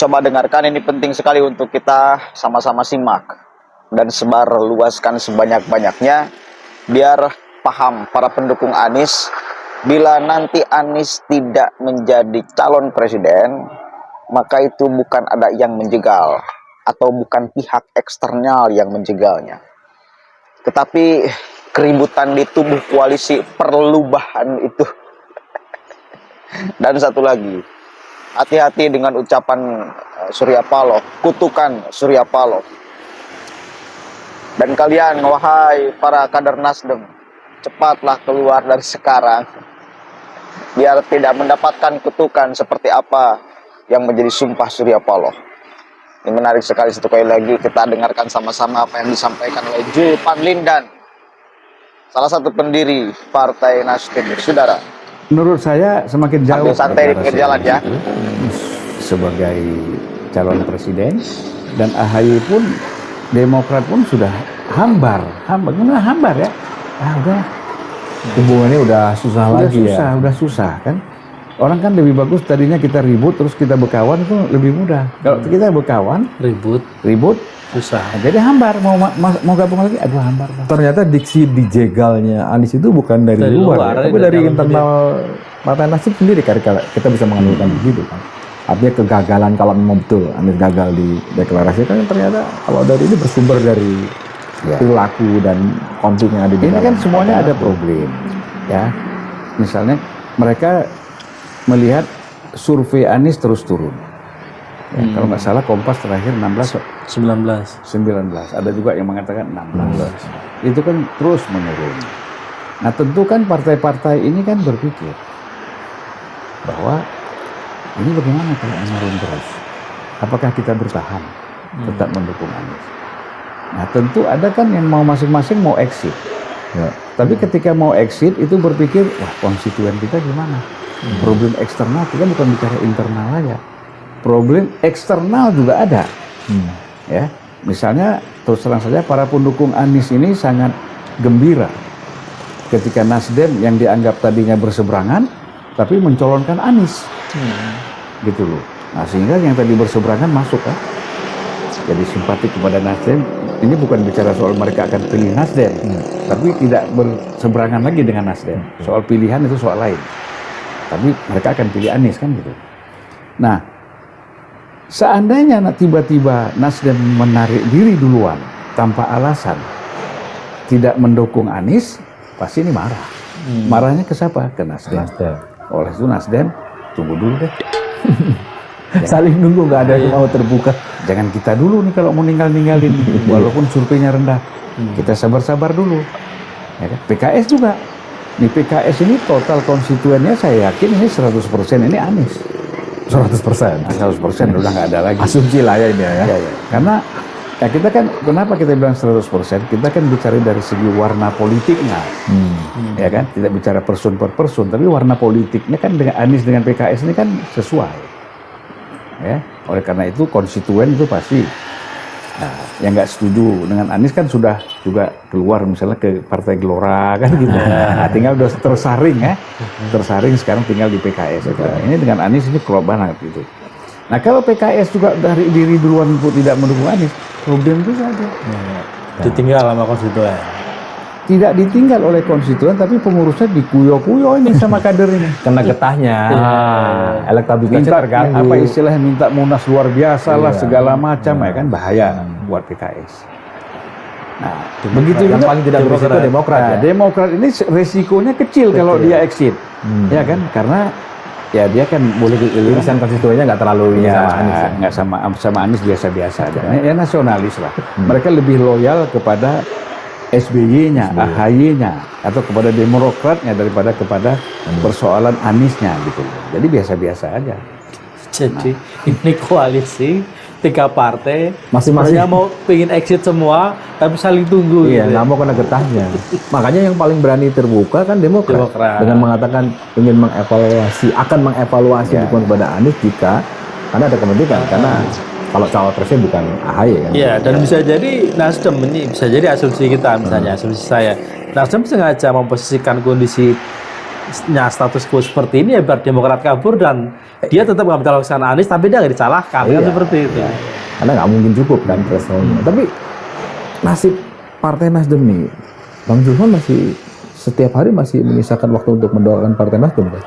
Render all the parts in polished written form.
coba dengarkan, ini penting sekali untuk kita sama-sama simak dan sebar luaskan sebanyak-banyaknya biar paham para pendukung Anies. Bila nanti Anies tidak menjadi calon presiden, maka itu bukan ada yang menjegal atau bukan pihak eksternal yang menjegalnya, tetapi keributan di tubuh koalisi perubahan itu. Dan satu lagi, hati-hati dengan ucapan Surya Paloh, kutukan Surya Paloh. Dan kalian, wahai para kader Nasdem, cepatlah keluar dari sekarang, biar tidak mendapatkan kutukan seperti apa yang menjadi sumpah Surya Paloh. Ini menarik sekali. Satu kali lagi kita dengarkan sama-sama apa yang disampaikan oleh Jul Panlindan, salah satu pendiri Partai Nasdem. Saudara, menurut saya semakin jauh santai di pinggir jalan ya. Sebagai calon presiden, dan AHY pun, Demokrat pun sudah hambar ya. Udah hubungannya udah susah lagi ya. Udah susah kan. Orang kan lebih bagus tadinya kita ribut terus kita berkawan itu lebih mudah. Kalau kita berkawan ribut susah. Jadi hambar, mau gabung lagi, aduh hambar. Ternyata diksi dijegalnya Anies itu bukan dari luar, tapi dari internal Partai Nasdem sendiri. Karena kita bisa menganalikan begitu kan. Artinya kegagalan, kalau memang betul Anies gagal di deklarasi, kan ternyata kalau dari ini bersumber dari perilaku dan konflik yang ada di ini kan semuanya ada problem ya. Misalnya mereka melihat survei Anies terus turun ya, kalau nggak salah Kompas terakhir 19, ada juga yang mengatakan 16. Itu kan terus menurun. Nah tentu kan partai-partai ini kan berpikir bahwa ini bagaimana kalau menurun terus? Apakah kita bertahan tetap mendukung Anies? Nah tentu ada kan yang mau masing-masing mau exit ya. Tapi ketika mau exit itu berpikir, wah konstituen kita gimana? Problem eksternal, kita bukan bicara internal aja, problem eksternal juga ada ya. Misalnya terus terang saja para pendukung Anies ini sangat gembira ketika Nasdem yang dianggap tadinya berseberangan tapi mencolonkan Anies gitu loh. Nah sehingga yang tadi berseberangan masuk kan, jadi simpatik kepada Nasdem. Ini bukan bicara soal mereka akan pilih Nasdem, tapi tidak berseberangan lagi dengan Nasdem. Soal pilihan itu soal lain, tapi mereka akan pilih Anies kan gitu. Nah seandainya tiba-tiba Nasdem menarik diri duluan tanpa alasan, tidak mendukung Anies, pasti ini marah. Marahnya ke siapa? Ke Nasdem. Oleh itu Nasdem tunggu dulu deh. Saling nunggu, nggak ada yang mau terbuka. Jangan kita dulu nih kalau mau ninggalin, walaupun surveinya rendah. Kita sabar-sabar dulu. Ya kan? PKS juga. Nih PKS ini total konstituennya saya yakin ini 100% ini Anies. 100%. 100% udah nggak ada lagi. Asumsi lah ya ini ya. Karena ya kita kan, kenapa kita bilang 100%? Kita kan bicara dari segi warna politiknya. Ya kan? Tidak bicara person per person, tapi warna politiknya kan dengan Anies dengan PKS ini kan sesuai. Ya, oleh karena itu konstituen itu pasti. Nah, yang nggak setuju dengan Anies kan sudah juga keluar misalnya ke Partai Gelora kan gitu. Nah, tinggal udah tersaring ya. Tersaring sekarang tinggal di PKS. Ini dengan Anies ini klop banget gitu. Nah, kalau PKS juga dari diri duluan untuk tidak mendukung Anies, problem juga ada. Ditinggal sama konstituen. Tidak ditinggal oleh konstituen, tapi pengurusnya dikuyo-kuyo ini sama kader ini. Kena getahnya. Elektabilitasnya terganggu. Apa istilahnya, minta munas luar biasa lah, segala macam ya kan, bahaya buat PKS. Nah, begitu yang juga paling tidak berisiko Demokrat. Nah, Ya? Demokrat ini resikonya kecil kalau dia exit. Ya kan, karena ya dia kan boleh irisan konstituennya nggak terlalu ini sama Anies. Nggak sama Anies biasa-biasa aja. Ya nasionalis lah. Mereka lebih loyal kepada SBY-nya, AHY-nya, atau kepada Demokratnya daripada kepada persoalan Aniesnya gitu. Jadi biasa-biasa aja. Jadi ini koalisi 3 partai Masing-masing mau pingin exit semua, tapi saling tunggu. Iya, gitu. nggak mau kena getahnya. Makanya yang paling berani terbuka kan Demokrat. Dengan mengatakan ingin akan mengevaluasi dukungan kepada Anies jika karena ada kepentingan, karena kalau cawapresnya bukan AHY kan. Iya, dan bisa jadi Nasdem ini, bisa jadi asumsi kita misalnya, asumsi saya, Nasdem sengaja memposisikan kondisi status quo seperti ini ya biar Demokrat kabur dan dia tetap nggak mencalonkan Anies tapi dia nggak disalahkan kan Iya. seperti itu. Karena nggak mungkin cukup kan thresholdnya. Tapi nasib Partai Nasdem nih, Bang Zulfan masih setiap hari masih menyisakan waktu untuk mendoakan Partai Nasdem kan?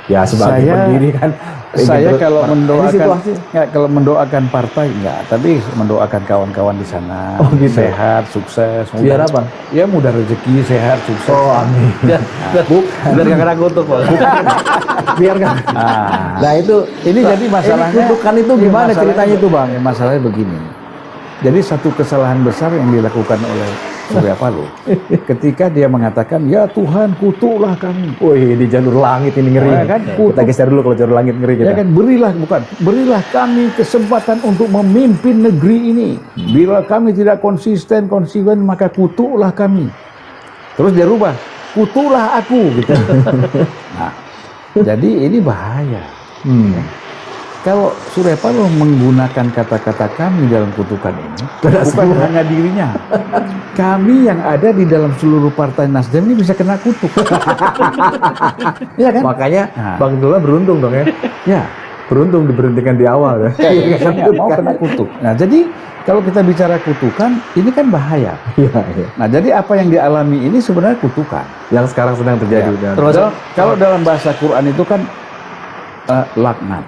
Ya sebagai pendiri kan. Saya kalau Ini mendoakan situasi. kalau mendoakan partai enggak, tapi mendoakan kawan-kawan di sana Oh, gitu. sehat, sukses, Biar apa? Ya mudah rezeki, sehat, sukses. Oh amin. Biar nggak kena kutuk Pak. Biar kan. Nah itu Ini jadi masalahnya ini kutukan itu Iya, gimana masalahnya- ceritanya itu Bang? Ya, masalahnya begini. Jadi satu kesalahan besar yang dilakukan oleh Surya Paloh ketika dia mengatakan, ya Tuhan kutuklah kami. Wih di jalur langit ini ngeri. Nah, kan, Kita geser dulu kalau jalur langit ngeri kita. Ya kan, berilah kami kesempatan untuk memimpin negeri ini. Bila kami tidak konsekuen, maka kutuklah kami. Terus dia rubah, kutuklah aku gitu. Nah, jadi ini bahaya. Kalau Surya Paloh menggunakan kata-kata kami dalam kutukan ini, bukan hanya dirinya, kami yang ada di dalam seluruh partai Nasdem ini bisa kena kutuk. Ya kan? Makanya Nah. Bang Dula beruntung dong ya. Ya. Beruntung diberhentikan di awal ya. Saya nggak mau kena kutuk. Nah, jadi kalau kita bicara kutukan, ini kan bahaya. Iya, iya. Nah, jadi apa yang dialami ini sebenarnya kutukan. Yang sekarang sedang terjadi. Ya. Dan- Termasuk Kalau dalam bahasa Quran itu kan laknat.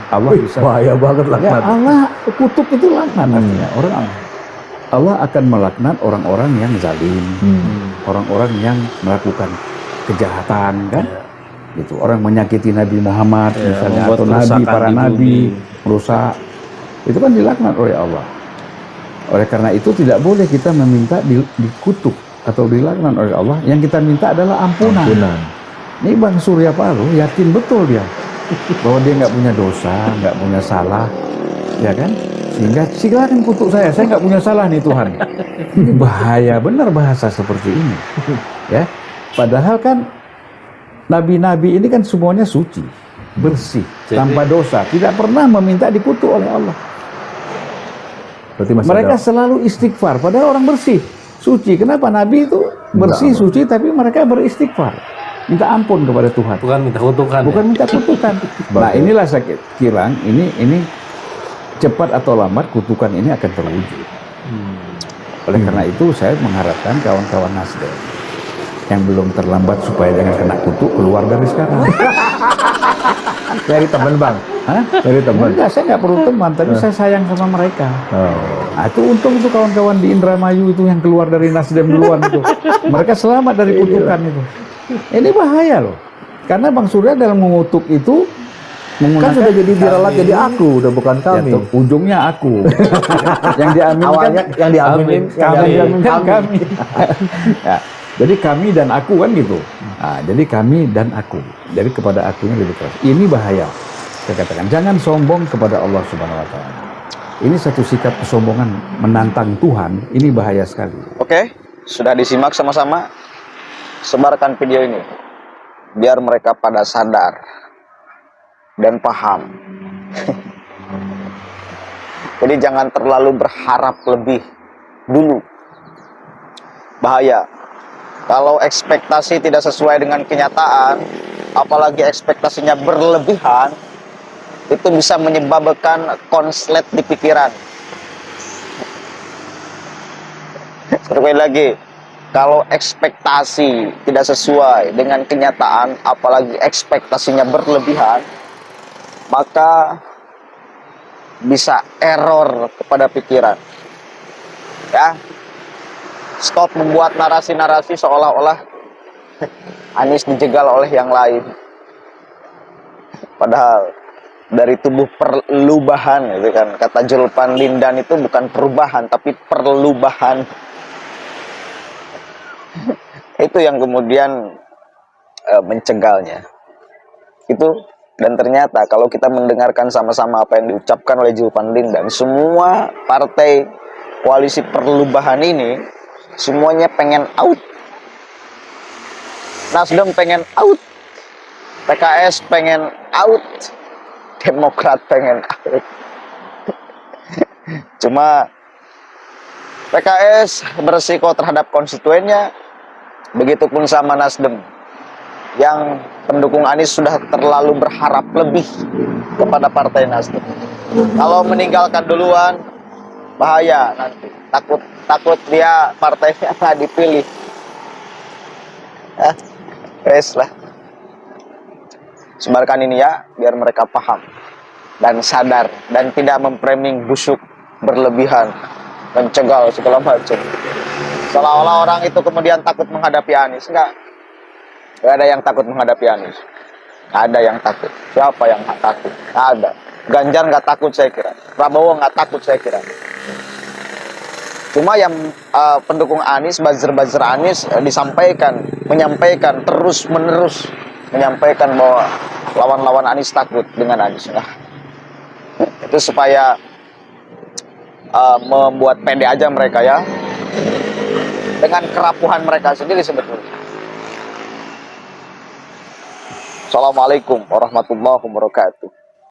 Allah Wih, bisa. bahaya banget Ya, laknat. Allah kutuk itu laknat artinya. Allah akan melaknat orang-orang yang zalim, orang-orang yang melakukan kejahatan kan. Gitu. Orang menyakiti Nabi Muhammad misalnya membuat atau nabi, kerusakan para di nabi, bumi. merusak. Itu kan dilaknat oleh Allah. Oleh karena itu tidak boleh kita meminta dikutuk atau dilaknat oleh Allah. Yang kita minta adalah ampunan. Ini Bang Surya Paloh yakin betul dia bahwa dia nggak punya dosa, nggak punya salah, ya kan? Sehingga silakan kutuk saya nggak punya salah nih Tuhan. Ini bahaya benar bahasa seperti ini, ya. Padahal kan nabi-nabi ini kan semuanya suci, bersih, Jadi- tanpa dosa, tidak pernah meminta dikutuk oleh Allah. Berarti masih Mereka ada- selalu istighfar, padahal orang bersih, suci. Kenapa nabi itu bersih, Enggak, suci, tapi mereka beristighfar, minta ampun kepada Tuhan. bukan minta kutukan. Bukan minta kutukan. Nah, inilah saya kira ini cepat atau lambat kutukan ini akan terwujud. Oleh karena itu saya mengharapkan kawan-kawan Nasdem yang belum terlambat supaya jangan kena kutuk keluar dari sekarang. Dari teman Bang. Hah? Dari teman. Enggak, saya nggak perlu teman, tapi saya sayang sama mereka. Oh. Nah, itu untung itu kawan-kawan di Indramayu itu yang keluar dari Nasdem duluan itu. Mereka selamat dari kutukan itu. Ini bahaya loh. Karena Bang Surya dalam mengutuk itu Kan menggunakan sudah jadi diralat kami. jadi aku, udah bukan Ya, kami. tuh, ujungnya aku. Yang diaminkan Awalnya yang diaminin kami, kami. Ya, jadi kami dan aku kan gitu. Nah, jadi kami dan aku. Jadi kepada akunya lebih keras. Ini bahaya. Saya katakan jangan sombong kepada Allah Subhanahu wa taala. Ini satu sikap kesombongan menantang Tuhan, ini bahaya sekali. Oke, sudah disimak sama-sama. Sebarkan video ini biar mereka pada sadar dan paham. Jadi jangan terlalu berharap lebih dulu. Bahaya. Kalau ekspektasi tidak sesuai dengan kenyataan, apalagi ekspektasinya berlebihan, itu bisa menyebabkan konslet di pikiran. Sekali lagi, kalau ekspektasi tidak sesuai dengan kenyataan, apalagi ekspektasinya berlebihan, maka bisa error kepada pikiran. Ya, stop membuat narasi-narasi seolah-olah Anies dijegal oleh yang lain. Padahal dari tubuh perlubahan, itu kan kata Julpan Lindan itu bukan perubahan tapi perlubahan. Itu yang kemudian mencegalnya. Itu, dan ternyata kalau kita mendengarkan sama-sama apa yang diucapkan oleh Julpan Lindan, semua partai koalisi perlubahan ini semuanya pengen out. Nasdem pengen out, PKS pengen out, Demokrat pengen out. Cuma PKS beresiko terhadap konstituennya, begitupun sama Nasdem. yang pendukung Anies sudah terlalu berharap lebih kepada Partai Nasdem. Kalau meninggalkan duluan, bahaya nanti. Takut dia partainya nggak dipilih. Wes lah. Sebarkan ini ya, biar mereka paham dan sadar dan tidak memframing busuk berlebihan, mencegal segala macam. Seolah-olah orang itu kemudian takut menghadapi Anies. Enggak ada yang takut menghadapi Anies. Nggak ada yang takut. Siapa yang nggak takut? Nggak ada. Ganjar nggak takut saya kira. Prabowo nggak takut saya kira. Cuma yang pendukung Anies, buzzer-buzzer Anies menyampaikan terus-menerus menyampaikan bahwa lawan-lawan Anies takut dengan Anies. Nah, itu supaya membuat pede aja mereka ya, dengan kerapuhan mereka sendiri sebetulnya. Assalamualaikum warahmatullahi wabarakatuh.